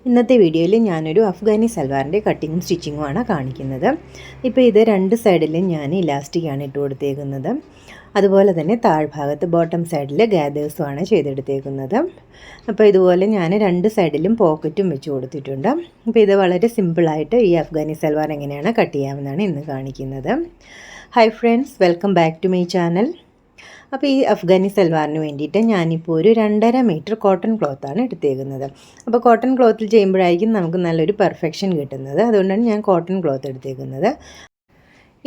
ഇന്നത്തെ വീഡിയോയിൽ ഞാനൊരു അഫ്ഗാനി സൽവാറിൻ്റെ കട്ടിങ്ങും സ്റ്റിച്ചിങ്ങുമാണ് കാണിക്കുന്നത്. ഇപ്പോൾ ഇത് രണ്ട് സൈഡിലും ഞാൻ ഇലാസ്റ്റിക്കാണ് ഇട്ട് കൊടുത്തേക്കുന്നത്. അതുപോലെ തന്നെ താഴ്ഭാഗത്ത് ബോട്ടം സൈഡിൽ ഗാദേഴ്സുമാണ് ചെയ്തെടുത്തേക്കുന്നത്. അപ്പോൾ ഇതുപോലെ ഞാൻ രണ്ട് സൈഡിലും പോക്കറ്റും വെച്ച് കൊടുത്തിട്ടുണ്ട്. അപ്പോൾ ഇത് വളരെ സിമ്പിളായിട്ട് ഈ അഫ്ഗാനി സൽവാർ എങ്ങനെയാണ് കട്ട് ചെയ്യാമെന്നാണ് ഇന്ന് കാണിക്കുന്നത്. Hi friends, welcome back to my channel. അപ്പോൾ ഈ അഫ്ഗാനി സൽവാറിന് വേണ്ടിയിട്ട് ഞാനിപ്പോൾ ഒരു 2.5 മീറ്റർ കോട്ടൺ ക്ലോത്താണ് എടുത്തേക്കുന്നത്. അപ്പോൾ കോട്ടൺ ക്ലോത്തിൽ ചെയ്യുമ്പോഴായിരിക്കും നമുക്ക് നല്ലൊരു പെർഫെക്ഷൻ കിട്ടുന്നത്. അതുകൊണ്ടാണ് ഞാൻ കോട്ടൺ ക്ലോത്ത് എടുത്തേക്കുന്നത്.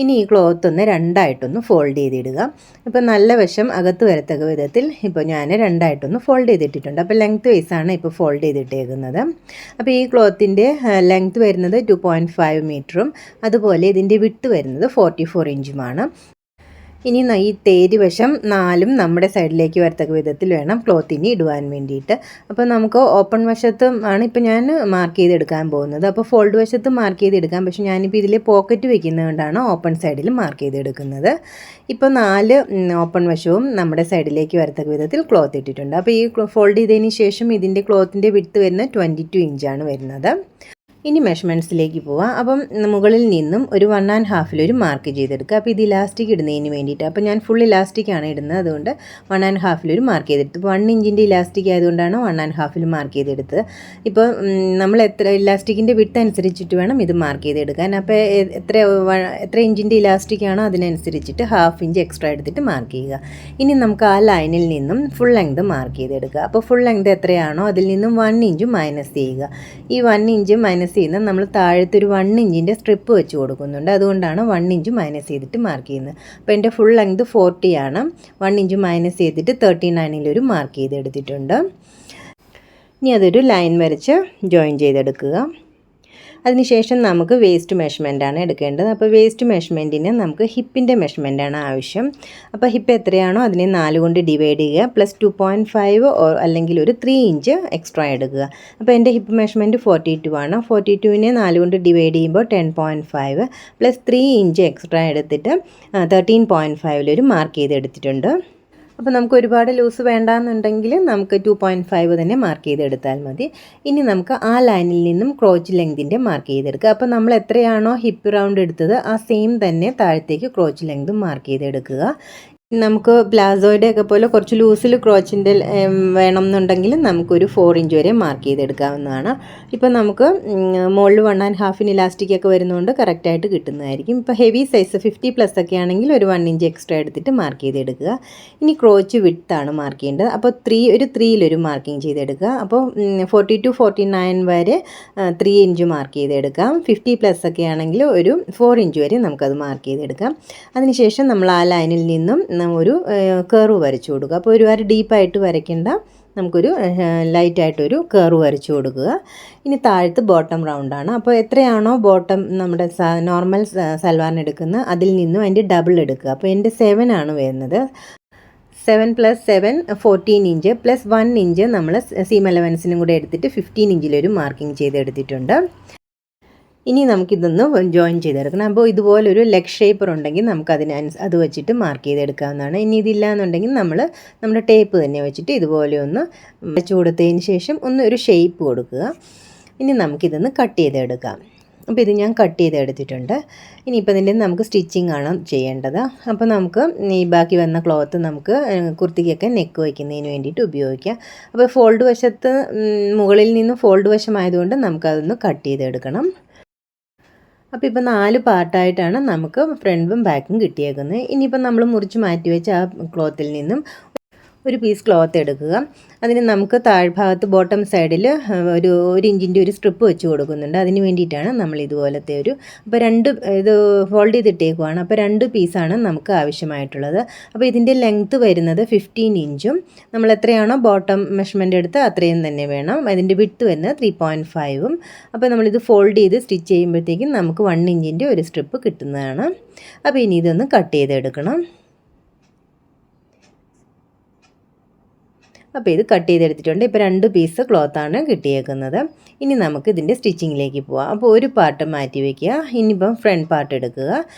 ഇനി ഈ ക്ലോത്ത് ഒന്ന് രണ്ടായിട്ടൊന്ന് ഫോൾഡ് ചെയ്തിടുക. ഇപ്പോൾ നല്ല വശം അകത്ത് വരത്തക്ക വിധത്തിൽ ഇപ്പോൾ ഞാൻ രണ്ടായിട്ടൊന്ന് ഫോൾഡ് ചെയ്തിട്ടിട്ടുണ്ട്. അപ്പോൾ ലെങ്ത്ത് വൈസാണ് ഇപ്പോൾ ഫോൾഡ് ചെയ്തിട്ടേക്കുന്നത്. അപ്പോൾ ഈ ക്ലോത്തിൻ്റെ ലെങ്ത്ത് വരുന്നത് 2.5 മീറ്ററും അതുപോലെ ഇതിൻ്റെ വിട്ട് വരുന്നത് 44 ഇഞ്ചുമാണ്. ഇനി ഈ തേരി വശം 4 നമ്മുടെ സൈഡിലേക്ക് വരത്തക്ക വിധത്തിൽ വേണം ക്ലോത്തിനി ഇടുവാൻ വേണ്ടിയിട്ട്. അപ്പോൾ നമുക്ക് ഓപ്പൺ വശത്തും ആണ് ഇപ്പോൾ ഞാൻ മാർക്ക് ചെയ്തെടുക്കാൻ പോകുന്നത്. അപ്പോൾ ഫോൾഡ് വശത്ത് മാർക്ക് ചെയ്തെടുക്കാം, പക്ഷേ ഞാനിപ്പോൾ ഇതിൽ പോക്കറ്റ് വയ്ക്കുന്നതുകൊണ്ടാണ് ഓപ്പൺ സൈഡിൽ മാർക്ക് ചെയ്തെടുക്കുന്നത്. ഇപ്പോൾ 4 ഓപ്പൺ വശവും നമ്മുടെ സൈഡിലേക്ക് വരത്തക്ക വിധത്തിൽ ക്ലോത്ത് ഇട്ടിട്ടുണ്ട്. അപ്പോൾ ഈ ഫോൾഡ് ചെയ്തതിന് ശേഷം ഇതിൻ്റെ ക്ലോത്തിൻ്റെ വിഡ്ത്ത് വരുന്നത് 22 ഇഞ്ചാണ് വരുന്നത്. ഇനി മെഷർമെൻറ്റ്സിലേക്ക് പോവാം. അപ്പം മുകളിൽ നിന്നും ഒരു 1.5 മാർക്ക് ചെയ്തെടുക്കുക. അപ്പോൾ ഇത് ഇലാസ്റ്റിക് ഇടുന്നതിന് വേണ്ടിയിട്ട്. അപ്പോൾ ഞാൻ ഫുൾ ഇലാസ്റ്റിക്കാണ് ഇടുന്നത്, അതുകൊണ്ട് 1.5 മാർക്ക് ചെയ്തെടുത്തു. ഇപ്പോൾ 1 ഇഞ്ചിൻ്റെ ഇലാസ്റ്റിക് ആയതുകൊണ്ടാണ് 1.5 മാർക്ക് ചെയ്തെടുത്തത്. ഇപ്പോൾ നമ്മൾ ഇലാസ്റ്റിക്കിൻ്റെ വിട്ട് അനുസരിച്ചിട്ട് വേണം ഇത് മാർക്ക് ചെയ്തെടുക്കാൻ. അപ്പോൾ എത്ര ഇഞ്ചിൻ്റെ ഇലാസ്റ്റിക് ആണോ അതിനനുസരിച്ചിട്ട് 1/2 ഇഞ്ച് എക്സ്ട്രാ എടുത്തിട്ട് മാർക്ക് ചെയ്യുക. ഇനി നമുക്ക് ആ ലൈനിൽ നിന്നും ഫുൾ ലെങ്ത് മാർക്ക് ചെയ്തെടുക്കുക. അപ്പോൾ ഫുൾ ലെങ്ത് എത്രയാണോ അതിൽ നിന്നും 1 ഇഞ്ച് മൈനസ് ചെയ്യുക. ഈ 1 ഇഞ്ച് മൈനസ് ചെയ്യുന്നത് നമ്മൾ താഴത്തെ ഒരു 1 ഇഞ്ചിൻ്റെ സ്ട്രിപ്പ് വെച്ച് കൊടുക്കുന്നുണ്ട്, അതുകൊണ്ടാണ് 1 ഇഞ്ച് മൈനസ് ചെയ്തിട്ട് മാർക്ക് ചെയ്യുന്നത്. അപ്പോൾ എൻ്റെ ഫുൾ ലെങ്ത് 40 ആണ്. 1 ഇഞ്ച് മൈനസ് ചെയ്തിട്ട് 39 മാർക്ക് ചെയ്തെടുത്തിട്ടുണ്ട്. ഇനി അതൊരു ലൈൻ വരച്ച് ജോയിൻ ചെയ്തെടുക്കുക. അതിനുശേഷം നമുക്ക് വേസ്റ്റ് മെഷർമെൻറ്റാണ് എടുക്കേണ്ടത്. അപ്പോൾ വേസ്റ്റ് മെഷർമെൻറ്റിന് നമുക്ക് ഹിപ്പിൻ്റെ മെഷർമെൻറ്റാണ് ആവശ്യം. അപ്പോൾ ഹിപ്പ് എത്രയാണോ അതിനെ 4 കൊണ്ട് ഡിവൈഡ് ചെയ്യുക, പ്ലസ് 2.5 അല്ലെങ്കിൽ ഒരു 3 ഇഞ്ച് എക്സ്ട്രാ എടുക്കുക. അപ്പോൾ എൻ്റെ ഹിപ്പ് മെഷർമെൻറ്റ് 42 ആണ്. 42നെ 4 കൊണ്ട് ഡിവൈഡ് ചെയ്യുമ്പോൾ 10.5 പ്ലസ് 3 ഇഞ്ച് എക്സ്ട്രാ എടുത്തിട്ട് 13.5 മാർക്ക് ചെയ്തെടുത്തിട്ടുണ്ട്. അപ്പോൾ നമുക്ക് ഒരുപാട് ലൂസ് വേണ്ടാന്നുണ്ടെങ്കിൽ നമുക്ക് 2.5 തന്നെ മാർക്ക് ചെയ്തെടുത്താൽ മതി. ഇനി നമുക്ക് ആ ലൈനിൽ നിന്നും ക്രോച്ച് ലെങ്തിൻ്റെ മാർക്ക് ചെയ്തെടുക്കുക. അപ്പോൾ നമ്മൾ എത്രയാണോ ഹിപ്പ് റൗണ്ട് എടുത്തത് ആ സെയിം തന്നെ താഴത്തേക്ക് ക്രോച്ച് ലെങ്തും മാർക്ക് ചെയ്തെടുക്കുക. നമുക്ക് പ്ലാസോയുടെ ഒക്കെ പോലെ കുറച്ച് ലൂസിൽ ക്രോച്ചിൻ്റെ വേണം എന്നുണ്ടെങ്കിൽ നമുക്കൊരു 4 ഇഞ്ച് വരെ മാർക്ക് ചെയ്തെടുക്കാവുന്നതാണ്. ഇപ്പോൾ നമുക്ക് മുകളിൽ 1.5 ഇലാസ്റ്റിക്കൊക്കെ വരുന്നതുകൊണ്ട് കറക്റ്റായിട്ട് കിട്ടുന്നതായിരിക്കും. ഇപ്പോൾ ഹെവി സൈസ് 50+ ഒക്കെ ആണെങ്കിൽ ഒരു 1 ഇഞ്ച് എക്സ്ട്രാ എടുത്തിട്ട് മാർക്ക് ചെയ്തെടുക്കുക. ഇനി ക്രോച്ച് വിഡ്ത്താണ് മാർക്ക് ചെയ്യേണ്ടത്. അപ്പോൾ 3 മാർക്കിങ് ചെയ്തെടുക്കുക. അപ്പോൾ 40 to 49 വരെ 3 ഇഞ്ച് മാർക്ക് ചെയ്തെടുക്കാം. 50+ ഒക്കെ ആണെങ്കിൽ ഒരു 4 ഇഞ്ച് വരെ നമുക്കത് മാർക്ക് ചെയ്തെടുക്കാം. അതിനുശേഷം നമ്മൾ ആ ലൈനിൽ നിന്നും ഒരു കർവ് വരച്ചു കൊടുക്കുക. അപ്പോൾ ഒരുപാട് ഡീപ്പായിട്ട് വരയ്ക്കേണ്ട, നമുക്കൊരു ലൈറ്റായിട്ടൊരു കർവ് വരച്ചു കൊടുക്കുക. ഇനി താഴത്ത് ബോട്ടം റൗണ്ടാണ്. അപ്പോൾ എത്രയാണോ ബോട്ടം നമ്മുടെ നോർമൽ സൽവാറിന് എടുക്കുന്നത് അതിൽ നിന്നും അതിൻ്റെ ഡബിൾ എടുക്കുക. അപ്പോൾ എൻ്റെ 7 ആണ് വരുന്നത്. 7 + 7 14 ഇഞ്ച് പ്ലസ് 1 ഇഞ്ച് നമ്മൾ സീം അലവൻസിനും കൂടെ എടുത്തിട്ട് 15 ഇഞ്ചിലൊരു മാർക്കിംഗ് ചെയ്തെടുത്തിട്ടുണ്ട്. ഇനി നമുക്കിതൊന്ന് ജോയിൻ ചെയ്തെടുക്കണം. അപ്പോൾ ഇതുപോലൊരു ലെഗ് ഷേപ്പർ ഉണ്ടെങ്കിൽ നമുക്കതിന് അത് വെച്ചിട്ട് മാർക്ക് ചെയ്തെടുക്കാവുന്നതാണ്. ഇനി ഇതില്ല എന്നുണ്ടെങ്കിൽ നമ്മുടെ ടേപ്പ് തന്നെ വെച്ചിട്ട് ഇതുപോലെ ഒന്ന് വെച്ച് കൊടുത്തതിന് ശേഷം ഒരു ഷേപ്പ് കൊടുക്കുക. ഇനി നമുക്കിതൊന്ന് കട്ട് ചെയ്തെടുക്കാം. അപ്പോൾ ഇത് ഞാൻ കട്ട് ചെയ്തെടുത്തിട്ടുണ്ട്. ഇനിയിപ്പോൾ ഇതിൻ്റെ നമുക്ക് സ്റ്റിച്ചിങ് ആണ് ചെയ്യേണ്ടത്. അപ്പോൾ നമുക്ക് ഈ ബാക്കി വന്ന ക്ലോത്ത് നമുക്ക് കുർത്തിക്കൊക്കെ നെക്ക് വയ്ക്കുന്നതിന് വേണ്ടിയിട്ട് ഉപയോഗിക്കാം. അപ്പോൾ ഫോൾഡ് വശത്ത് മുകളിൽ നിന്ന് ഫോൾഡ് വശമായതുകൊണ്ട് നമുക്കതൊന്ന് കട്ട് ചെയ്തെടുക്കണം. അപ്പോൾ ഇപ്പോൾ 4 പാർട്ടായിട്ടാണ് നമുക്ക് ഫ്രണ്ടും ബാക്കും കിട്ടിയേക്കുന്നത്. ഇനിയിപ്പോൾ നമ്മൾ മുറിച്ച് മാറ്റി വെച്ച ആ ക്ലോത്തിൽ നിന്നും ഒരു പീസ് ക്ലോത്ത് എടുക്കുക. അതിന് നമുക്ക് താഴ്ഭാഗത്ത് ബോട്ടം സൈഡിൽ ഒരു ഇഞ്ചിൻ്റെ ഒരു സ്ട്രിപ്പ് വെച്ച് കൊടുക്കുന്നുണ്ട്. അതിന് വേണ്ടിയിട്ടാണ് നമ്മൾ ഇതുപോലത്തെ അപ്പോൾ ഇത് ഫോൾഡ് ചെയ്തിട്ടേക്കുവാണ്. അപ്പോൾ 2 പീസാണ് നമുക്ക് ആവശ്യമായിട്ടുള്ളത്. അപ്പോൾ ഇതിൻ്റെ ലെങ്ത്ത് വരുന്നത് 15 ഇഞ്ചും നമ്മൾ എത്രയാണോ ബോട്ടം മെഷർമെൻറ്റ് എടുത്ത് അത്രയും തന്നെ വേണം. അതിൻ്റെ വിഡ്ത്ത് വരുന്നത് 3.5. അപ്പോൾ നമ്മളിത് ഫോൾഡ് ചെയ്ത് സ്റ്റിച്ച് ചെയ്യുമ്പോഴത്തേക്കും നമുക്ക് 1 ഇഞ്ചിൻ്റെ ഒരു സ്ട്രിപ്പ് കിട്ടുന്നതാണ്. അപ്പോൾ ഇനി ഇതൊന്ന് കട്ട് ചെയ്തെടുക്കണം. അപ്പോൾ ഇത് കട്ട് ചെയ്തെടുത്തിട്ടുണ്ട്. ഇപ്പോൾ 2 പീസ് ക്ലോത്താണ് കിട്ടിയേക്കുന്നത്. ഇനി നമുക്ക് ഇതിൻ്റെ സ്റ്റിച്ചിങ്ങിലേക്ക് പോവാം. അപ്പോൾ ഒരു പാർട്ട് മാറ്റി വയ്ക്കുക. ഇനിയിപ്പം ഫ്രണ്ട് പാർട്ട് എടുക്കുക.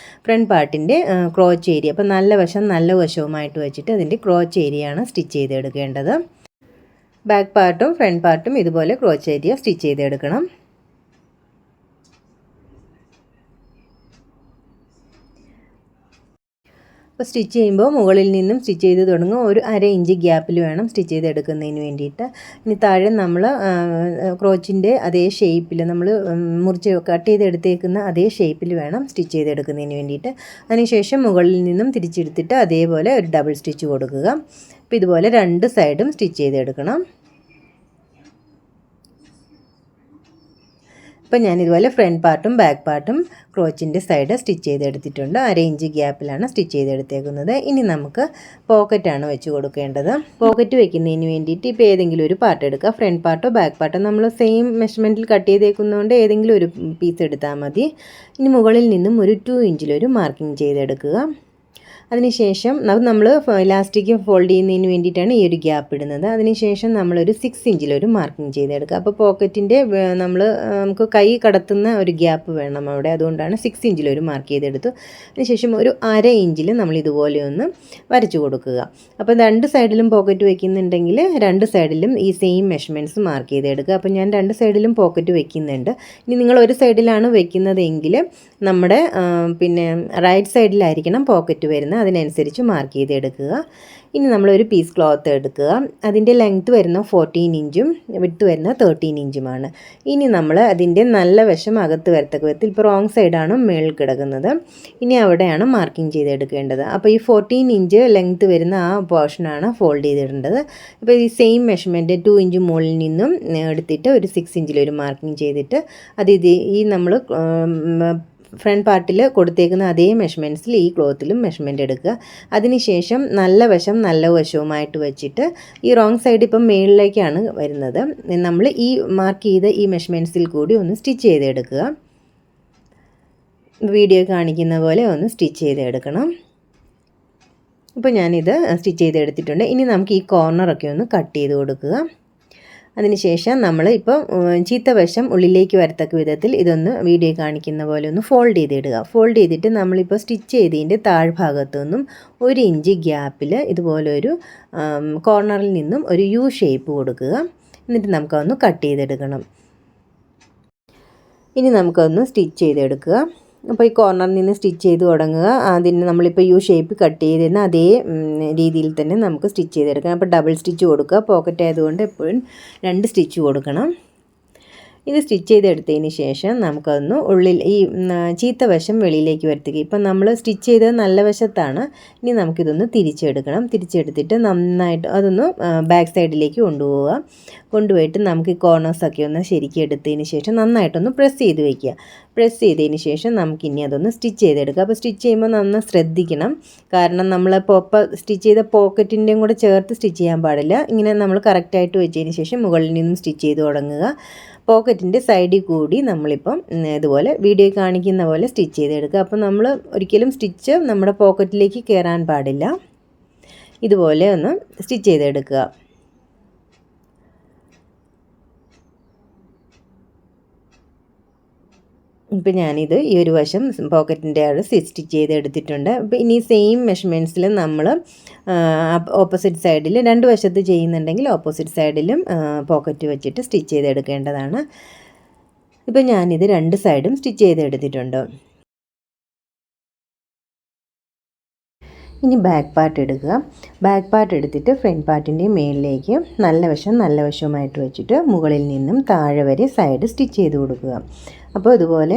ഫ്രണ്ട് പാർട്ടിൻ്റെ ക്രോച്ച് ഏരിയ, അപ്പോൾ നല്ല വശവുമായിട്ട് വെച്ചിട്ട് അതിൻ്റെ ക്രോച്ച് ഏരിയയാണ് സ്റ്റിച്ച് ചെയ്തെടുക്കേണ്ടത്. ബാക്ക് പാർട്ടും ഫ്രണ്ട് പാർട്ടും ഇതുപോലെ ക്രോച്ച് ഏരിയ സ്റ്റിച്ച് ചെയ്തെടുക്കണം. അപ്പോൾ സ്റ്റിച്ച് ചെയ്യുമ്പോൾ മുകളിൽ നിന്നും സ്റ്റിച്ച് ചെയ്ത് തുടങ്ങും. ഒരു 1/2 ഇഞ്ച് ഗ്യാപ്പിൽ വേണം സ്റ്റിച്ച് ചെയ്തെടുക്കുന്നതിന് വേണ്ടിയിട്ട്. ഇനി താഴെ നമ്മൾ ക്രോച്ചിൻ്റെ അതേ ഷേപ്പിൽ നമ്മൾ മുറിച്ച് കട്ട് ചെയ്തെടുത്തേക്കുന്ന അതേ ഷേപ്പിൽ വേണം സ്റ്റിച്ച് ചെയ്തെടുക്കുന്നതിന് വേണ്ടിയിട്ട്. അതിനുശേഷം മുകളിൽ നിന്നും തിരിച്ചെടുത്തിട്ട് അതേപോലെ ഒരു ഡബിൾ സ്റ്റിച്ച് കൊടുക്കുക. അപ്പോൾ ഇതുപോലെ 2 സൈഡും സ്റ്റിച്ച് ചെയ്തെടുക്കണം. അപ്പോൾ ഞാനിതുപോലെ ഫ്രണ്ട് പാർട്ടും ബാക്ക് പാർട്ടും ക്രോച്ചിൻ്റെ സൈഡ് സ്റ്റിച്ച് ചെയ്തെടുത്തിട്ടുണ്ട്. 1/2 ഇഞ്ച് ഗ്യാപ്പിലാണ് സ്റ്റിച്ച് ചെയ്തെടുത്തേക്കുന്നത്. ഇനി നമുക്ക് പോക്കറ്റാണ് വെച്ച് കൊടുക്കേണ്ടത്. പോക്കറ്റ് വെക്കുന്നതിന് വേണ്ടിയിട്ട് ഇപ്പോൾ ഏതെങ്കിലും ഒരു പാർട്ട് എടുക്കുക. ഫ്രണ്ട് പാർട്ടോ ബാക്ക് പാർട്ടോ നമ്മൾ സെയിം മെഷർമെൻറ്റിൽ കട്ട് ചെയ്തേക്കുന്നതുകൊണ്ട് ഏതെങ്കിലും ഒരു പീസ് എടുത്താൽ മതി. ഇനി മുകളിൽ നിന്നും ഒരു 2 ഇഞ്ചിലൊരു മാർക്കിംഗ് ചെയ്തെടുക്കുക. അതിനുശേഷം നമ്മൾ ഇലാസ്റ്റിക് ഫോൾഡ് ചെയ്യുന്നതിന് വേണ്ടിയിട്ടാണ് ഈ ഒരു ഗ്യാപ്പ് ഇടുന്നത്. അതിനുശേഷം നമ്മളൊരു 6 ഇഞ്ചിലൊരു മാർക്കിംഗ് ചെയ്തെടുക്കുക. അപ്പോൾ പോക്കറ്റിൻ്റെ നമുക്ക് കൈ കടത്തുന്ന ഒരു ഗ്യാപ്പ് വേണം അവിടെ, അതുകൊണ്ടാണ് 6 ഇഞ്ചിലൊരു മാർക്ക് ചെയ്തെടുത്തു. അതിനുശേഷം ഒരു 1/2 ഇഞ്ചിൽ നമ്മൾ ഇതുപോലെ ഒന്ന് വരച്ചു കൊടുക്കുക. അപ്പോൾ 2 സൈഡിലും പോക്കറ്റ് വയ്ക്കുന്നുണ്ടെങ്കിൽ 2 സൈഡിലും ഈ സെയിം മെഷർമെൻറ്റ്സ് മാർക്ക് ചെയ്തെടുക്കുക. അപ്പോൾ ഞാൻ 2 സൈഡിലും പോക്കറ്റ് വയ്ക്കുന്നുണ്ട്. ഇനി നിങ്ങൾ ഒരു സൈഡിലാണ് വയ്ക്കുന്നതെങ്കിൽ നമ്മുടെ റൈറ്റ് സൈഡിലായിരിക്കണം പോക്കറ്റ് വരുന്നത്. അതിനനുസരിച്ച് മാർക്ക് ചെയ്തെടുക്കുക. ഇനി നമ്മളൊരു പീസ് ക്ലോത്ത് എടുക്കുക. അതിൻ്റെ ലെങ്ത്ത് വരുന്ന 14 ഇഞ്ചും വിഡ്ത്ത് വരുന്ന 13 ഇഞ്ചുമാണ്. ഇനി നമ്മൾ അതിൻ്റെ നല്ല വശം അകത്ത് വരത്തക്ക വിധത്തിൽ, ഇപ്പോൾ റോങ് സൈഡാണ് മേളിൽ കിടക്കുന്നത്, ഇനി അവിടെയാണ് മാർക്കിംഗ് ചെയ്തെടുക്കേണ്ടത്. അപ്പോൾ ഈ 14 ഇഞ്ച് ലെങ്ത്ത് വരുന്ന ആ പോർഷനാണ് ഫോൾഡ് ചെയ്തിടേണ്ടത്. അപ്പോൾ ഈ സെയിം മെഷർമെൻറ്റ് 2 ഇഞ്ച് മുകളിൽ നിന്നും എടുത്തിട്ട് ഒരു 6 ഇഞ്ചിലൊരു മാർക്കിംഗ് ചെയ്തിട്ട് ഈ നമ്മൾ ഫ്രണ്ട് പാർട്ടിൽ കൊടുത്തേക്കുന്ന അതേ മെഷർമെൻറ്റ്സിൽ ഈ ക്ലോത്തിലും മെഷർമെൻറ്റ് എടുക്കുക. അതിനുശേഷം നല്ല വശവുമായിട്ട് വെച്ചിട്ട് ഈ റോങ് സൈഡ് ഇപ്പം മേളിലേക്കാണ് വരുന്നത്, നമ്മൾ ഈ മാർക്ക് ചെയ്ത ഈ മെഷർമെൻറ്റ്സിൽ കൂടി ഒന്ന് സ്റ്റിച്ച് ചെയ്തെടുക്കുക. വീഡിയോ കാണിക്കുന്ന പോലെ ഒന്ന് സ്റ്റിച്ച് ചെയ്തെടുക്കണം. ഇപ്പോൾ ഞാനിത് സ്റ്റിച്ച് ചെയ്തെടുത്തിട്ടുണ്ട്. ഇനി നമുക്ക് ഈ കോർണറൊക്കെ ഒന്ന് കട്ട് ചെയ്ത് കൊടുക്കുക. അതിനുശേഷം നമ്മൾ ഇപ്പോൾ ചീത്ത വശം ഉള്ളിലേക്ക് വരത്തക്ക വിധത്തിൽ ഇതൊന്ന് വീഡിയോ കാണിക്കുന്ന പോലെ ഒന്ന് ഫോൾഡ് ചെയ്തിടുക. ഫോൾഡ് ചെയ്തിട്ട് നമ്മളിപ്പോൾ സ്റ്റിച്ച് ചെയ്തതിൻ്റെ താഴ്ഭാഗത്തു നിന്നും 1 ഇഞ്ച് ഗ്യാപ്പിൽ ഇതുപോലെ ഒരു കോർണറിൽ നിന്നും ഒരു യു ഷേപ്പ് കൊടുക്കുക. എന്നിട്ട് നമുക്കൊന്ന് കട്ട് ചെയ്തെടുക്കണം. ഇനി നമുക്കൊന്ന് സ്റ്റിച്ച് ചെയ്തെടുക്കുക. അപ്പോൾ ഈ കോർണറിൽ നിന്ന് സ്റ്റിച്ച് ചെയ്ത് തുടങ്ങുക. അതിന് നമ്മളിപ്പോൾ യു ഷേപ്പ് കട്ട് ചെയ്തിരുന്ന അതേ രീതിയിൽ തന്നെ നമുക്ക് സ്റ്റിച്ച് ചെയ്തെടുക്കണം. അപ്പോൾ ഡബിൾ സ്റ്റിച്ച് കൊടുക്കുക. പോക്കറ്റ് ആയതുകൊണ്ട് എപ്പോഴും 2 സ്റ്റിച്ച് കൊടുക്കണം. ഇത് സ്റ്റിച്ച് ചെയ്തെടുത്തതിന് ശേഷം നമുക്കൊന്ന് ഉള്ളിൽ ഈ ചീത്ത വശം വെളിയിലേക്ക് വരുത്തുക. ഇപ്പം നമ്മൾ സ്റ്റിച്ച് ചെയ്തത് നല്ല വശത്താണ്. ഇനി നമുക്കിതൊന്ന് തിരിച്ചെടുക്കണം. തിരിച്ചെടുത്തിട്ട് നന്നായിട്ട് അതൊന്ന് ബാക്ക് സൈഡിലേക്ക് കൊണ്ടുപോയിട്ട് നമുക്ക് ഈ കോർണേഴ്സൊക്കെ ഒന്ന് ശരിക്കും എടുത്തതിന് ശേഷം നന്നായിട്ടൊന്ന് പ്രസ് ചെയ്ത് വയ്ക്കുക. പ്രസ് ചെയ്തതിന് ശേഷം നമുക്കിനി അതൊന്ന് സ്റ്റിച്ച് ചെയ്തെടുക്കുക. അപ്പോൾ സ്റ്റിച്ച് ചെയ്യുമ്പോൾ നന്നായി ശ്രദ്ധിക്കണം. കാരണം നമ്മൾ സ്റ്റിച്ച് ചെയ്ത പോക്കറ്റിൻ്റെയും കൂടെ ചേർത്ത് സ്റ്റിച്ച് ചെയ്യാൻ പാടില്ല. ഇങ്ങനെ നമ്മൾ കറക്റ്റായിട്ട് വെച്ചതിന് ശേഷം മുകളിൽ നിന്നും സ്റ്റിച്ച് ചെയ്ത് തുടങ്ങുക. പോക്കറ്റിൻ്റെ സൈഡിൽ കൂടി നമ്മളിപ്പം ഇതുപോലെ വീഡിയോ കാണിക്കുന്ന പോലെ സ്റ്റിച്ച് ചെയ്തെടുക്കുക. അപ്പോൾ നമ്മൾ ഒരിക്കലും സ്റ്റിച്ച് നമ്മുടെ പോക്കറ്റിലേക്ക് കയറാൻ പാടില്ല. ഇതുപോലെ ഒന്ന് സ്റ്റിച്ച് ചെയ്തെടുക്കുക. ഇപ്പം ഞാനിത് ഈ ഒരു വശം പോക്കറ്റിൻ്റെ അവിടെ സ്റ്റിച്ച് ചെയ്തെടുത്തിട്ടുണ്ട്. അപ്പോൾ ഇനി സെയിം മെഷർമെൻറ്റ്സിൽ നമ്മൾ ഓപ്പോസിറ്റ് സൈഡിൽ 2 വശത്ത് ചെയ്യുന്നുണ്ടെങ്കിൽ ഓപ്പോസിറ്റ് സൈഡിലും പോക്കറ്റ് വെച്ചിട്ട് സ്റ്റിച്ച് ചെയ്തെടുക്കേണ്ടതാണ്. ഇപ്പം ഞാനിത് 2 സൈഡും സ്റ്റിച്ച് ചെയ്തെടുത്തിട്ടുണ്ട്. ഇനി ബാക്ക് പാർട്ട് എടുക്കുക. ബാക്ക് പാർട്ട് എടുത്തിട്ട് ഫ്രണ്ട് പാർട്ടിൻ്റെ മേളിലേക്ക് നല്ല വശവുമായിട്ട് വെച്ചിട്ട് മുകളിൽ നിന്നും താഴെ വരെ സൈഡ് സ്റ്റിച്ച് ചെയ്ത് കൊടുക്കുക. അപ്പോൾ ഇതുപോലെ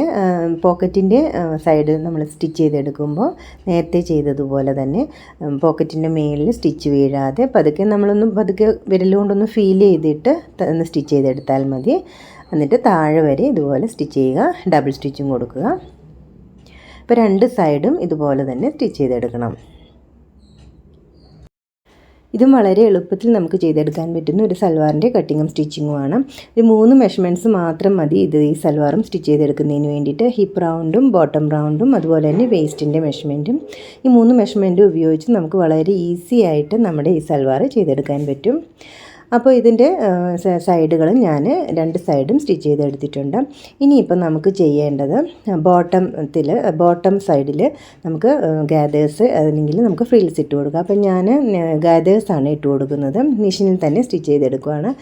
പോക്കറ്റിൻ്റെ സൈഡ് നമ്മൾ സ്റ്റിച്ച് ചെയ്തെടുക്കുമ്പോൾ നേരത്തെ ചെയ്തതുപോലെ തന്നെ പോക്കറ്റിൻ്റെ മേളിൽ സ്റ്റിച്ച് വീഴാതെ പതുക്കെ വിരലുകൊണ്ടൊന്ന് ഫീൽ ചെയ്തിട്ട് ഒന്ന് സ്റ്റിച്ച് ചെയ്തെടുത്താൽ മതി. എന്നിട്ട് താഴെ വരെ ഇതുപോലെ സ്റ്റിച്ച് ചെയ്യുക. ഡബിൾ സ്റ്റിച്ചും കൊടുക്കുക. അപ്പോൾ 2 സൈഡും ഇതുപോലെ തന്നെ സ്റ്റിച്ച് ചെയ്തെടുക്കണം. ഇതും വളരെ എളുപ്പത്തിൽ നമുക്ക് ചെയ്തെടുക്കാൻ പറ്റുന്ന ഒരു സൽവാറിൻ്റെ കട്ടിങ്ങും സ്റ്റിച്ചിങ്ങുമാണ്. ഒരു 3 മെഷർമെൻറ്റ്സ് മാത്രം മതി ഈ സൽവാറും സ്റ്റിച്ച് ചെയ്തെടുക്കുന്നതിന് വേണ്ടിയിട്ട്. ഹിപ്പ് റൗണ്ടും ബോട്ടം റൗണ്ടും അതുപോലെ തന്നെ വേസ്റ്റിൻ്റെ മെഷർമെൻറ്റും. ഈ 3 മെഷർമെൻറ്റും ഉപയോഗിച്ച് നമുക്ക് വളരെ ഈസി ആയിട്ട് നമ്മുടെ ഈ സൽവാർ ചെയ്തെടുക്കാൻ പറ്റും. അപ്പോൾ ഇതിൻ്റെ സൈഡുകളും ഞാൻ 2 സൈഡും സ്റ്റിച്ച് ചെയ്തെടുത്തിട്ടുണ്ട്. ഇനിയിപ്പോൾ നമുക്ക് ചെയ്യേണ്ടത് ബോട്ടം സൈഡിൽ നമുക്ക് ഗാദേഴ്സ് അല്ലെങ്കിൽ നമുക്ക് ഫ്രിൽസ് ഇട്ട് കൊടുക്കാം. അപ്പോൾ ഞാൻ ഗാദേഴ്സാണ് ഇട്ട് കൊടുക്കുന്നത്. മെഷീനിൽ തന്നെ സ്റ്റിച്ച് ചെയ്തെടുക്കുകയാണ്.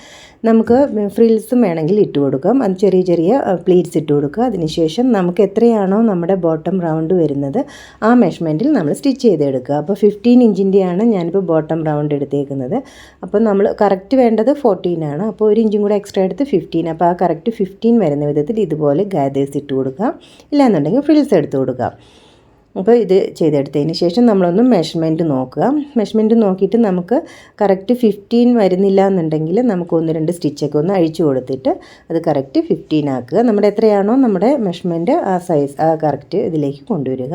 നമുക്ക് ഫ്രിൽസും വേണമെങ്കിൽ ഇട്ട് കൊടുക്കാം. അത് ചെറിയ ചെറിയ പ്ലീറ്റ്സ് ഇട്ട് കൊടുക്കുക. അതിനുശേഷം നമുക്ക് എത്രയാണോ നമ്മുടെ ബോട്ടം റൗണ്ട് വരുന്നത് ആ മെഷർമെൻറ്റിൽ നമ്മൾ സ്റ്റിച്ച് ചെയ്തെടുക്കുക. അപ്പോൾ 15 ഇഞ്ചിൻ്റെയാണ് ഞാനിപ്പോൾ ബോട്ടം റൗണ്ട് എടുത്തേക്കുന്നത്. അപ്പോൾ നമ്മൾ കറക്റ്റ് വേണ്ടത് 14 ആണ്. അപ്പോൾ 1 ഇഞ്ചും കൂടെ എക്സ്ട്രാ എടുത്ത് 15. അപ്പോൾ ആ കറക്റ്റ് 15 വരുന്ന വിധത്തിൽ ഇതുപോലെ ഗാദേഴ്സ് ഇട്ട് കൊടുക്കാം. ഇല്ലാന്നുണ്ടെങ്കിൽ ഫ്രിൽസ് എടുത്ത് കൊടുക്കാം. അപ്പോൾ ഇത് ചെയ്തെടുത്തതിന് ശേഷം നമ്മളൊന്ന് മെഷർമെൻറ്റ് നോക്കുക. മെഷർമെൻറ്റ് നോക്കിയിട്ട് നമുക്ക് കറക്റ്റ് 15 വരുന്നില്ല എന്നുണ്ടെങ്കിൽ നമുക്ക് 1-2 സ്റ്റിച്ചൊക്കെ ഒന്ന് അഴിച്ചു കൊടുത്തിട്ട് അത് കറക്റ്റ് 15 ആക്കുക. നമ്മുടെ എത്രയാണോ നമ്മുടെ മെഷർമെൻറ്റ് ആ സൈസ് ആ കറക്റ്റ് ഇതിലേക്ക് കൊണ്ടുവരിക.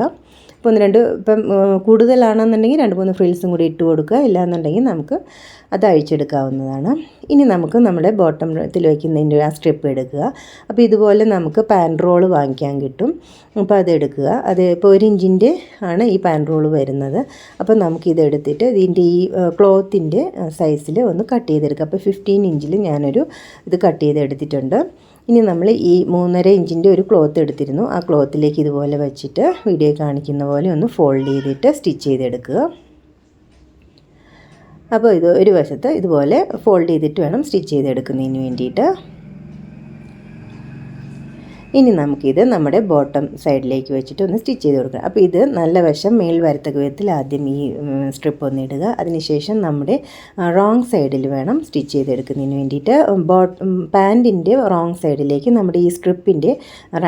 ഇപ്പോൾ 1-2 ഇപ്പം കൂടുതലാണെന്നുണ്ടെങ്കിൽ 2-3 ഫ്രിൽസും കൂടി ഇട്ട് കൊടുക്കുക. ഇല്ലയെന്നുണ്ടെങ്കിൽ നമുക്ക് അത് അഴിച്ചെടുക്കാവുന്നതാണ്. ഇനി നമുക്ക് നമ്മുടെ ബോട്ടത്തിൽ വയ്ക്കുന്നതിൻ്റെ ആ സ്ട്രിപ്പ് എടുക്കുക. അപ്പോൾ ഇതുപോലെ നമുക്ക് പാൻ റോള് വാങ്ങിക്കാൻ കിട്ടും. അപ്പോൾ അതെടുക്കുക. അത് ഇപ്പോൾ 1 ഇഞ്ചിൻ്റെ ആണ് ഈ പാൻ റോള് വരുന്നത്. അപ്പോൾ നമുക്കിതെടുത്തിട്ട് ഇതിൻ്റെ ഈ ക്ലോത്തിൻ്റെ സൈസിൽ ഒന്ന് കട്ട് ചെയ്തെടുക്കുക. അപ്പോൾ 15 ഇഞ്ചിൽ ഞാനൊരു ഇത് കട്ട് ചെയ്തെടുത്തിട്ടുണ്ട്. ഇനി നമ്മൾ ഈ 3.5 ഇഞ്ചിൻ്റെ ഒരു ക്ലോത്ത് എടുത്തിരുന്നു. ആ ക്ലോത്തിലേക്ക് ഇതുപോലെ വെച്ചിട്ട് വീഡിയോ കാണിക്കുന്ന പോലെ ഒന്ന് ഫോൾഡ് ചെയ്തിട്ട് സ്റ്റിച്ച് ചെയ്തെടുക്കുക. അപ്പോൾ ഇത് ഒരു വശത്ത് ഇതുപോലെ ഫോൾഡ് ചെയ്തിട്ട് വേണം സ്റ്റിച്ച് ചെയ്തെടുക്കുന്നതിന് വേണ്ടിയിട്ട്. ഇനി നമുക്കിത് നമ്മുടെ ബോട്ടം സൈഡിലേക്ക് വെച്ചിട്ട് ഒന്ന് സ്റ്റിച്ച് ചെയ്ത് കൊടുക്കണം. അപ്പോൾ ഇത് നല്ല വശം മേൽ വരത്തക്ക വിധത്തിൽ ആദ്യം ഈ സ്ട്രിപ്പ് ഒന്ന് ഇടുക. അതിനുശേഷം നമ്മുടെ റോങ് സൈഡിൽ വേണം സ്റ്റിച്ച് ചെയ്തെടുക്കുന്നതിന് വേണ്ടിയിട്ട്. പാൻറ്റിൻ്റെ റോങ് സൈഡിലേക്ക് നമ്മുടെ ഈ സ്ട്രിപ്പിൻ്റെ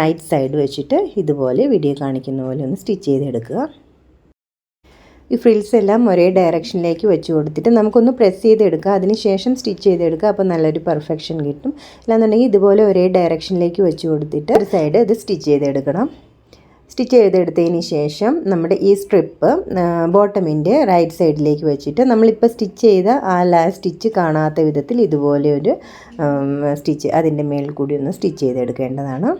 റൈറ്റ് സൈഡ് വെച്ചിട്ട് ഇതുപോലെ വീഡിയോ കാണിക്കുന്ന പോലെ ഒന്ന് സ്റ്റിച്ച് ചെയ്തെടുക്കുക. ഈ ഫ്രിൽസ് എല്ലാം ഒരേ ഡയറക്ഷനിലേക്ക് വെച്ച് കൊടുത്തിട്ട് നമുക്കൊന്ന് പ്രസ് ചെയ്തെടുക്കുക. അതിന് ശേഷം സ്റ്റിച്ച് ചെയ്തെടുക്കുക. അപ്പോൾ നല്ലൊരു പെർഫെക്ഷൻ കിട്ടും. അല്ലാന്നുണ്ടെങ്കിൽ ഇതുപോലെ ഒരേ ഡയറക്ഷനിലേക്ക് വെച്ച് കൊടുത്തിട്ട് ഒരു സൈഡ് ഇത് സ്റ്റിച്ച് ചെയ്തെടുക്കണം. സ്റ്റിച്ച് ചെയ്തെടുത്തതിന് ശേഷം നമ്മുടെ ഈ സ്ട്രിപ്പ് ബോട്ടമിൻ്റെ റൈറ്റ് സൈഡിലേക്ക് വെച്ചിട്ട് നമ്മളിപ്പോൾ സ്റ്റിച്ച് ചെയ്ത ആ സ്റ്റിച്ച് കാണാത്ത വിധത്തിൽ ഇതുപോലെ ഒരു സ്റ്റിച്ച് അതിൻ്റെ മേളിൽ കൂടി ഒന്ന് സ്റ്റിച്ച് ചെയ്തെടുക്കേണ്ടതാണ്.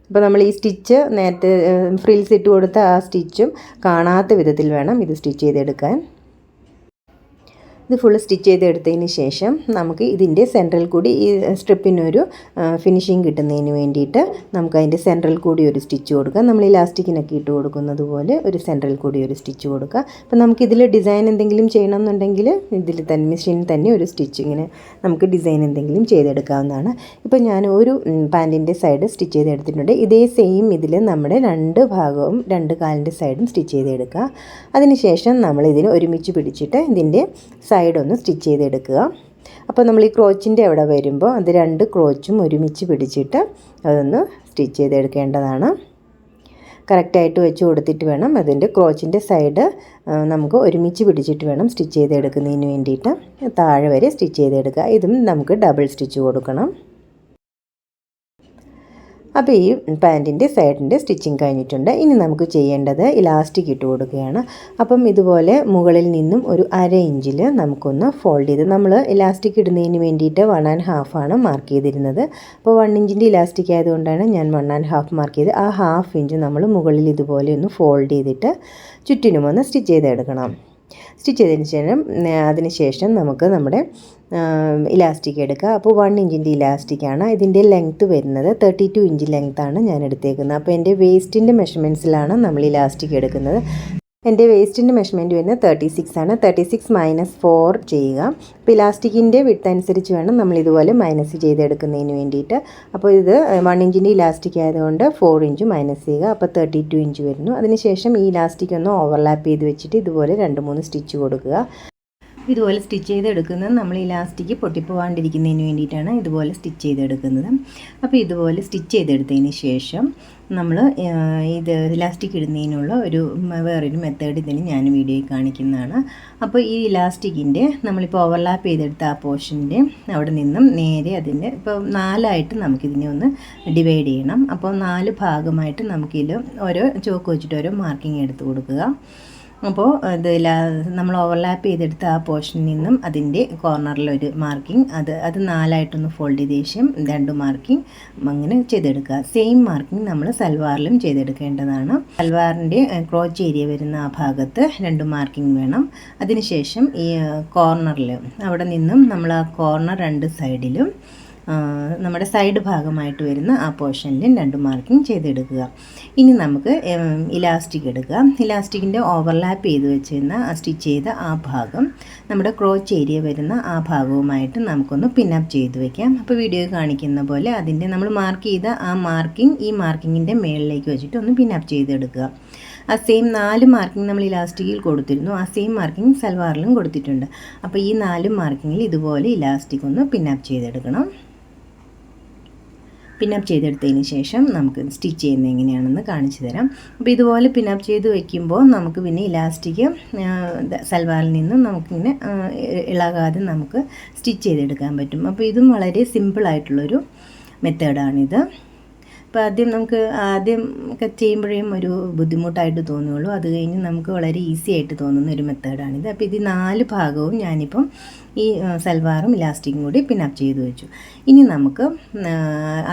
അപ്പോൾ നമ്മൾ ഈ സ്റ്റിച്ച് നേരത്തെ ഫ്രിൽസ് ഇട്ട് കൊടുത്ത ആ സ്റ്റിച്ചും കാണാത്ത വിധത്തിൽ വേണം ഇത് സ്റ്റിച്ച് ചെയ്തെടുക്കാൻ. ഇത് ഫുള്ള് സ്റ്റിച്ച് ചെയ്തെടുത്തതിന് ശേഷം നമുക്ക് ഇതിൻ്റെ സെൻട്രൽ കൂടി ഈ സ്ട്രിപ്പിനൊരു ഫിനിഷിങ് കിട്ടുന്നതിന് വേണ്ടിയിട്ട് നമുക്ക് അതിൻ്റെ സെൻട്രൽ കൂടി ഒരു സ്റ്റിച്ച് കൊടുക്കുക. നമ്മൾ ഇലാസ്റ്റിക്കിനൊക്കെ ഇട്ട് കൊടുക്കുന്നത് പോലെ ഒരു സെൻട്രൽ കൂടി ഒരു സ്റ്റിച്ച് കൊടുക്കുക. അപ്പോൾ നമുക്കിതിൽ ഡിസൈൻ എന്തെങ്കിലും ചെയ്യണമെന്നുണ്ടെങ്കിൽ ഇതിൽ തന്നെ മെഷീനിൽ തന്നെ ഒരു സ്റ്റിച്ച് ഇങ്ങനെ നമുക്ക് ഡിസൈൻ എന്തെങ്കിലും ചെയ്തെടുക്കാവുന്നതാണ്. ഇപ്പോൾ ഞാൻ ഒരു പാൻറ്റിൻ്റെ സൈഡ് സ്റ്റിച്ച് ചെയ്തെടുത്തിട്ടുണ്ട്. ഇതേ സെയിം ഇതിൽ നമ്മുടെ 2 ഭാഗവും 2 കാലിൻ്റെ സൈഡും സ്റ്റിച്ച് ചെയ്തെടുക്കുക. അതിനുശേഷം നമ്മൾ ഇതിന് ഒരുമിച്ച് പിടിച്ചിട്ട് ഇതിൻ്റെ സൈഡൊന്ന് സ്റ്റിച്ച് ചെയ്തെടുക്കുക. അപ്പോൾ നമ്മൾ ഈ ക്രോച്ചിൻ്റെ അവിടെ വരുമ്പോൾ അത് 2 ക്രോച്ചും ഒരുമിച്ച് പിടിച്ചിട്ട് അതൊന്ന് സ്റ്റിച്ച് ചെയ്തെടുക്കേണ്ടതാണ്. കറക്റ്റായിട്ട് വെച്ച് കൊടുത്തിട്ട് വേണം അതിൻ്റെ ക്രോച്ചിൻ്റെ സൈഡ് നമുക്ക് ഒരുമിച്ച് പിടിച്ചിട്ട് വേണം സ്റ്റിച്ച് ചെയ്തെടുക്കുന്നതിന് വേണ്ടിയിട്ട് താഴെ വരെ സ്റ്റിച്ച് ചെയ്തെടുക്കുക. ഇതും നമുക്ക് ഡബിൾ സ്റ്റിച്ച് കൊടുക്കണം. അപ്പോൾ ഈ പാൻറ്റിൻ്റെ സൈഡിൻ്റെ സ്റ്റിച്ചിങ് കഴിഞ്ഞിട്ടുണ്ട്. ഇനി നമുക്ക് ചെയ്യേണ്ടത് ഇലാസ്റ്റിക് ഇട്ട് കൊടുക്കുകയാണ്. അപ്പം ഇതുപോലെ മുകളിൽ നിന്നും ഒരു 1/2 ഇഞ്ചിൽ നമുക്കൊന്ന് ഫോൾഡ് ചെയ്ത് നമ്മൾ ഇലാസ്റ്റിക് ഇടുന്നതിന് വേണ്ടിയിട്ട് 1.5 ആണ് മാർക്ക് ചെയ്തിരുന്നത്. അപ്പോൾ 1 ഇഞ്ചിൻ്റെ ഇലാസ്റ്റിക് ആയതുകൊണ്ടാണ് ഞാൻ 1.5 മാർക്ക് ചെയ്ത് ആ 1/2 ഇഞ്ച് നമ്മൾ മുകളിൽ ഇതുപോലെ ഒന്ന് ഫോൾഡ് ചെയ്തിട്ട് ചുറ്റിനും ഒന്ന് സ്റ്റിച്ച് ചെയ്തെടുക്കണം. സ്റ്റിച്ച് ചെയ്തതിന് അതിന് ശേഷം നമുക്ക് നമ്മുടെ ഇലാസ്റ്റിക് എടുക്കുക. അപ്പോൾ 1 ഇഞ്ചിൻ്റെ ഇലാസ്റ്റിക്കാണ്. ഇതിൻ്റെ ലെങ്ത്ത് വരുന്നത് 32 ഇഞ്ച് ലെങ്ത്താണ് ഞാൻ എടുത്തേക്കുന്നത്. അപ്പോൾ എൻ്റെ വേസ്റ്റിൻ്റെ മെഷർമെൻറ്റ്സിലാണ് നമ്മൾ ഇലാസ്റ്റിക് എടുക്കുന്നത്. എൻ്റെ വേസ്റ്റിൻ്റെ മെഷർമെൻറ്റ് വരുന്നത് 36 ആണ്. 36 - 4 ചെയ്യുക. അപ്പോൾ ഇലാസ്റ്റിക്കിൻ്റെ വിഡ്ത്ത് അനുസരിച്ച് വേണം നമ്മൾ ഇതുപോലെ മൈനസ് ചെയ്തെടുക്കുന്നതിന് വേണ്ടിയിട്ട്. അപ്പോൾ ഇത് 1 ഇഞ്ചിൻ്റെ ഇലാസ്റ്റിക് ആയതുകൊണ്ട് 4 ഇഞ്ച് മൈനസ് ചെയ്യുക. അപ്പോൾ 32 ഇഞ്ച് വരുന്നു. അതിനുശേഷം ഈ ഇലാസ്റ്റിക് ഒന്ന് ഓവർലാപ്പ് ചെയ്ത് വെച്ചിട്ട് ഇതുപോലെ 2-3 സ്റ്റിച്ച് കൊടുക്കുക. ഇതുപോലെ സ്റ്റിച്ച് ചെയ്തെടുക്കുന്നത് നമ്മൾ ഇലാസ്റ്റിക് പൊട്ടിപ്പോവാണ്ടിരിക്കുന്നതിന് വേണ്ടിയിട്ടാണ് ഇതുപോലെ സ്റ്റിച്ച് ചെയ്തെടുക്കുന്നത്. അപ്പോൾ ഇതുപോലെ സ്റ്റിച്ച് ചെയ്തെടുത്തതിന് ശേഷം നമ്മൾ ഇത് ഇലാസ്റ്റിക് ഇടുന്നതിനുള്ള വേറൊരു മെത്തേഡ് ഇതിന് ഞാൻ വീഡിയോയിൽ കാണിക്കുന്നതാണ്. അപ്പോൾ ഈ ഇലാസ്റ്റിക്കിൻ്റെ നമ്മളിപ്പോൾ ഓവർലാപ്പ് ചെയ്തെടുത്ത ആ പോർഷൻ്റെ അവിടെ നിന്നും നേരെ അതിൻ്റെ ഇപ്പോൾ 4ആയിട്ട് നമുക്കിതിനെ ഒന്ന് ഡിവൈഡ് ചെയ്യണം. അപ്പോൾ 4 ഭാഗമായിട്ട് നമുക്കിതിൽ ഓരോ ചോക്ക് വെച്ചിട്ട് ഓരോ മാർക്കിങ് എടുത്ത് കൊടുക്കുക. അപ്പോൾ ഇത് നമ്മൾ ഓവർലാപ്പ് ചെയ്തെടുത്ത ആ പോർഷനിൽ നിന്നും അതിൻ്റെ കോർണറിലൊരു മാർക്കിംഗ് അത് 4ആയിട്ടൊന്ന് ഫോൾഡ് ചെയ്ത ശേഷം 2 മാർക്കിംഗ് അങ്ങനെ ചെയ്തെടുക്കുക. സെയിം മാർക്കിംഗ് നമ്മൾ സൽവാറിലും ചെയ്തെടുക്കേണ്ടതാണ്. സൽവാറിൻ്റെ ക്രോച്ച് ഏരിയ വരുന്ന ആ ഭാഗത്ത് 2 മാർക്കിംഗ് വേണം. അതിനുശേഷം ഈ കോർണറിൽ അവിടെ നിന്നും നമ്മൾ ആ കോർണർ 2 സൈഡിലും നമ്മുടെ സൈഡ് ഭാഗമായിട്ട് വരുന്ന ആ പോർഷനിലും 2 മാർക്കിംഗ് ചെയ്തെടുക്കുക. ഇനി നമുക്ക് ഇലാസ്റ്റിക് എടുക്കുക. ഇലാസ്റ്റിക്കിൻ്റെ ഓവർലാപ്പ് ചെയ്ത് വെച്ചിരുന്ന സ്റ്റിച്ച് ചെയ്ത ആ ഭാഗം നമ്മുടെ ക്രോച്ച് ഏരിയ വരുന്ന ആ ഭാഗവുമായിട്ട് നമുക്കൊന്ന് പിന്നപ്പ് ചെയ്ത് വയ്ക്കാം. അപ്പോൾ വീഡിയോയിൽ കാണിക്കുന്ന പോലെ അതിൻ്റെ നമ്മൾ മാർക്ക് ചെയ്ത ആ മാർക്കിംഗ് ഈ മാർക്കിങ്ങിൻ്റെ മേളിലേക്ക് വെച്ചിട്ട് ഒന്ന് പിന്നപ്പ് ചെയ്തെടുക്കുക. ആ സെയിം 4 മാർക്കിംഗ് നമ്മൾ ഇലാസ്റ്റിക്കിൽ കൊടുത്തിരുന്നു, ആ സെയിം മാർക്കിംഗ് സൽവാറിലും കൊടുത്തിട്ടുണ്ട്. അപ്പോൾ ഈ 4 മാർക്കിങ്ങിൽ ഇതുപോലെ ഇലാസ്റ്റിക് ഒന്ന് പിന്നപ്പ് ചെയ്തെടുക്കണം. പിന്നപ്പ് ചെയ്തെടുത്തതിന് ശേഷം നമുക്ക് സ്റ്റിച്ച് ചെയ്യുന്നത് എങ്ങനെയാണെന്ന് കാണിച്ചു തരാം. അപ്പോൾ ഇതുപോലെ പിന്നപ്പ് ചെയ്ത് വയ്ക്കുമ്പോൾ നമുക്ക് പിന്നെ ഇലാസ്റ്റിക് സൽവാറിൽ നിന്നും നമുക്കിങ്ങനെ ഇളകാതെ നമുക്ക് സ്റ്റിച്ച് ചെയ്തെടുക്കാൻ പറ്റും. അപ്പോൾ ഇതും വളരെ സിമ്പിളായിട്ടുള്ളൊരു മെത്തേഡാണിത്. അപ്പോൾ ആദ്യം ഒക്കെ ചെയ്യുമ്പോഴേയും ഒരു ബുദ്ധിമുട്ടായിട്ട് തോന്നുകയുള്ളൂ. അത് കഴിഞ്ഞ് നമുക്ക് വളരെ ഈസി ആയിട്ട് തോന്നുന്ന ഒരു മെത്തേഡാണിത്. അപ്പോൾ ഇത് 4 ഭാഗവും ഞാനിപ്പം ഈ സൽവാറും ഇലാസ്റ്റിക്കും കൂടി പിന്നപ്പ് ചെയ്ത് വെച്ചു. ഇനി നമുക്ക്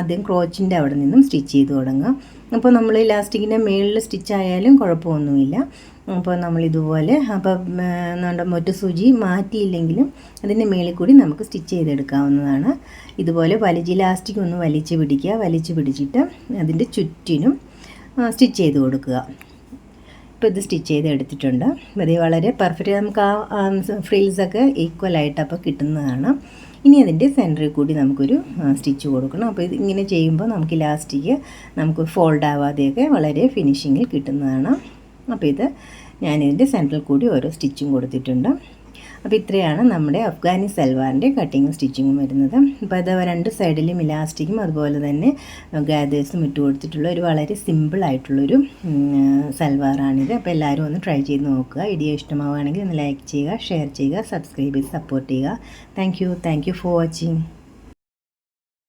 ആദ്യം ക്രോച്ചിൻ്റെ അവിടെ നിന്നും സ്റ്റിച്ച് ചെയ്ത് തുടങ്ങാം. അപ്പോൾ നമ്മൾ ഇലാസ്റ്റിക്കിൻ്റെ മേളിൽ സ്റ്റിച്ച് ആയാലും കുഴപ്പമൊന്നുമില്ല. അപ്പോൾ നമ്മളിതുപോലെ നമ്മുടെ മൊറ്റ സൂചി മാറ്റിയില്ലെങ്കിലും അതിൻ്റെ മേളിൽ കൂടി നമുക്ക് സ്റ്റിച്ച് ചെയ്തെടുക്കാവുന്നതാണ്. ഇതുപോലെ ഇലാസ്റ്റിക് ഒന്ന് വലിച്ച് പിടിച്ചിട്ട് അതിൻ്റെ ചുറ്റിനും സ്റ്റിച്ച് ചെയ്ത് കൊടുക്കുക. ഇപ്പോൾ ഇത് സ്റ്റിച്ച് ചെയ്ത് എടുത്തിട്ടുണ്ട്. അത് വളരെ പെർഫെക്റ്റ്, നമുക്ക് ആ ഫ്രിൽസൊക്കെ ഈക്വലായിട്ട് അപ്പോൾ കിട്ടുന്നതാണ്. ഇനി അതിൻ്റെ സെൻറ്ററിൽ കൂടി നമുക്കൊരു സ്റ്റിച്ച് കൊടുക്കണം. അപ്പോൾ ഇത് ഇങ്ങനെ ചെയ്യുമ്പോൾ നമുക്ക് ഇലാസ്റ്റിക് നമുക്ക് ഫോൾഡ് ആവാതെയൊക്കെ വളരെ ഫിനിഷിങ്ങിൽ കിട്ടുന്നതാണ്. അപ്പോൾ ഇത് ഞാനിതിൻ്റെ സെൻറ്ററിൽ കൂടി ഓരോ സ്റ്റിച്ചും കൊടുത്തിട്ടുണ്ട്. അപ്പോൾ ഇത്രയാണ് നമ്മുടെ അഫ്ഗാനി സൽവാറിൻ്റെ കട്ടിങ്ങും സ്റ്റിച്ചിങ്ങും വരുന്നത്. അപ്പോൾ അത് 2 സൈഡിലും ഇലാസ്റ്റിക്കും അതുപോലെ തന്നെ ഗാദേഴ്സും ഇട്ട് കൊടുത്തിട്ടുള്ള ഒരു വളരെ സിമ്പിളായിട്ടുള്ളൊരു സൽവാറാണിത്. അപ്പോൾ എല്ലാവരും ഒന്ന് ട്രൈ ചെയ്ത് നോക്കുക. വീഡിയോ ഇഷ്ടമാവുകയാണെങ്കിൽ ഒന്ന് ലൈക്ക് ചെയ്യുക, ഷെയർ ചെയ്യുക, സബ്സ്ക്രൈബ് ചെയ്ത് സപ്പോർട്ട് ചെയ്യുക. Thank you for watching.